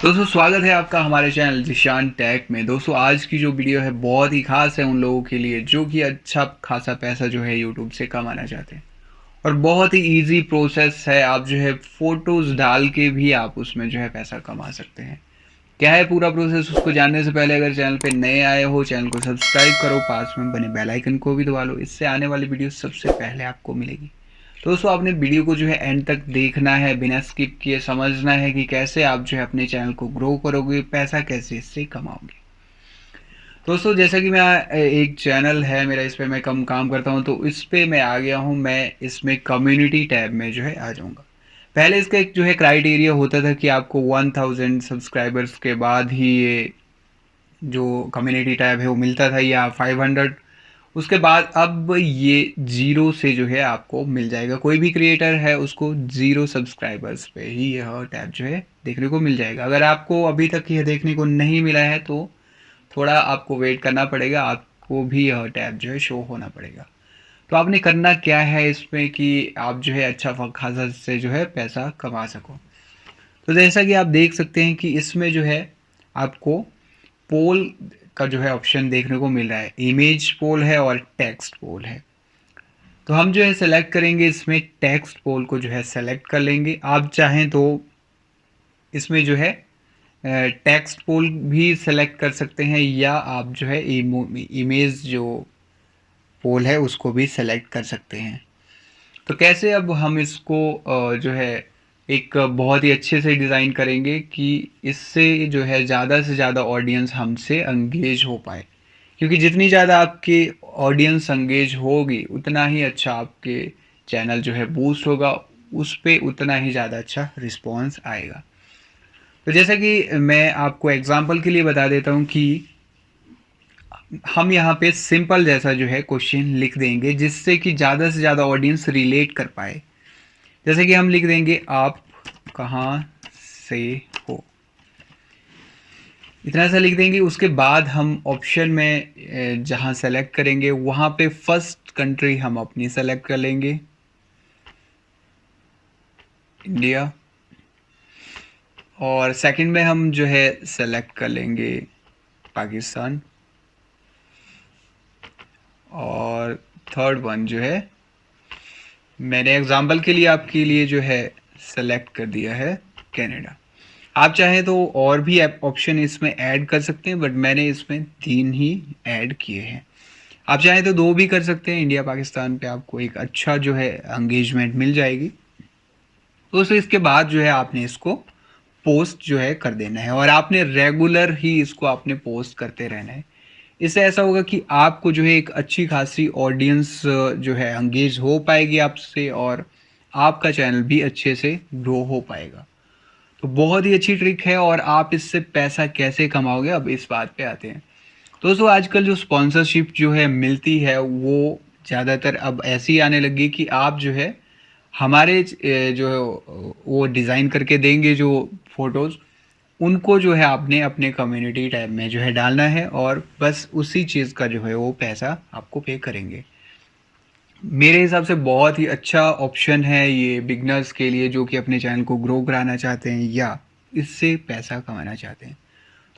दोस्तों स्वागत है आपका हमारे चैनल जिशान टेक में। दोस्तों आज की जो वीडियो है बहुत ही खास है उन लोगों के लिए जो कि अच्छा खासा पैसा जो है यूट्यूब से कमाना चाहते हैं। और बहुत ही इजी प्रोसेस है, आप जो है फोटोज डाल के भी आप उसमें जो है पैसा कमा सकते हैं। क्या है पूरा प्रोसेस, उसको जानने से पहले अगर चैनल पे नए आए हो चैनल को सब्सक्राइब करो, पास में बने बेल आइकन को भी दबा लो, इससे आने वाली वीडियो सबसे पहले आपको मिलेगी। तो दोस्तों आपने वीडियो को जो है एंड तक देखना है, बिना स्किप किए समझना है कि कैसे आप जो है अपने चैनल को ग्रो करोगे, पैसा कैसे इससे कमाओगे। दोस्तों जैसा कि मैं एक चैनल है मेरा, इस पे मैं कम काम करता हूँ, तो इस पे मैं आ गया हूँ। मैं इसमें कम्युनिटी टैब में जो है आ जाऊँगा। पहले इसका एक जो है क्राइटेरिया होता था कि आपको 1000 सब्सक्राइबर्स के बाद ही ये जो कम्युनिटी टैब है वो मिलता था, या 500। उसके बाद अब ये जीरो से जो है आपको मिल जाएगा। कोई भी क्रिएटर है उसको जीरो सब्सक्राइबर्स पे ही यह टैब जो है देखने को मिल जाएगा। अगर आपको अभी तक यह देखने को नहीं मिला है तो थोड़ा आपको वेट करना पड़ेगा, आपको भी यह टैब जो है शो होना पड़ेगा। तो आपने करना क्या है इसमें कि आप जो है अच्छा खासा से जो है पैसा कमा सको। तो जैसा कि आप देख सकते हैं कि इसमें जो है आपको पोल का जो है ऑप्शन देखने को मिल रहा है। इमेज पोल है और टेक्स्ट पोल है। तो हम जो है सेलेक्ट करेंगे, इसमें टेक्स्ट पोल को जो है सेलेक्ट कर लेंगे। आप चाहें तो इसमें जो है टेक्स्ट पोल भी सेलेक्ट कर सकते हैं, या आप जो है इमेज जो पोल है उसको भी सेलेक्ट कर सकते हैं। तो कैसे अब हम इसको जो है एक बहुत ही अच्छे से डिज़ाइन करेंगे कि इससे जो है ज़्यादा से ज़्यादा ऑडियंस हमसे एंगेज हो पाए। क्योंकि जितनी ज़्यादा आपकी ऑडियंस एंगेज होगी उतना ही अच्छा आपके चैनल जो है बूस्ट होगा, उस पे उतना ही ज़्यादा अच्छा रिस्पॉन्स आएगा। तो जैसा कि मैं आपको एग्जांपल के लिए बता देता हूँ कि हम यहाँ पे सिंपल जैसा जो है क्वेश्चन लिख देंगे जिससे कि ज़्यादा से ज़्यादा ऑडियंस रिलेट कर पाए। जैसे कि हम लिख देंगे आप कहाँ से हो, इतना सा लिख देंगे। उसके बाद हम ऑप्शन में जहाँ सेलेक्ट करेंगे वहाँ पे फर्स्ट कंट्री हम अपनी सेलेक्ट कर लेंगे, इंडिया। और सेकंड में हम जो है सेलेक्ट कर लेंगे पाकिस्तान। और थर्ड वन जो है मैंने एग्जांपल के लिए आपके लिए जो है सेलेक्ट कर दिया है कनाडा। आप चाहें तो और भी ऑप्शन इसमें ऐड कर सकते हैं, बट मैंने इसमें 3 ही ऐड किए हैं। आप चाहें तो 2 भी कर सकते हैं। इंडिया पाकिस्तान पे आपको एक अच्छा जो है एंगेजमेंट मिल जाएगी। तो इसके बाद जो है आपने इसको पोस्ट जो है कर देना है, और आपने रेगुलर ही इसको आपने पोस्ट करते रहना है। इससे ऐसा होगा कि आपको जो है एक अच्छी खासी ऑडियंस जो है एंगेज हो पाएगी आपसे, और आपका चैनल भी अच्छे से ग्रो हो पाएगा। तो बहुत ही अच्छी ट्रिक है। और आप इससे पैसा कैसे कमाओगे, अब इस बात पे आते हैं। दोस्तों आजकल जो स्पॉन्सरशिप जो है मिलती है वो ज़्यादातर अब ऐसी आने लगी कि आप जो है हमारे जो वो डिज़ाइन करके देंगे जो फोटोज़, उनको जो है आपने अपने कम्युनिटी टैब में जो है डालना है, और बस उसी चीज़ का जो है वो पैसा आपको पे करेंगे। मेरे हिसाब से बहुत ही अच्छा ऑप्शन है ये बिगनर्स के लिए जो कि अपने चैनल को ग्रो कराना चाहते हैं या इससे पैसा कमाना चाहते हैं।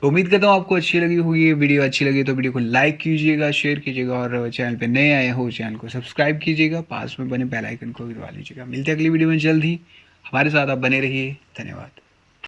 तो उम्मीद करता हूँ आपको अच्छी लगी होगी ये वीडियो। अच्छी लगी तो वीडियो को लाइक कीजिएगा, शेयर कीजिएगा, और चैनल पे नए आए हो चैनल को सब्सक्राइब कीजिएगा, पास में बने बेल आइकन को भी दबा लीजिएगा। मिलते हैं अगली वीडियो में जल्द ही। हमारे साथ आप बने रहिए। धन्यवाद।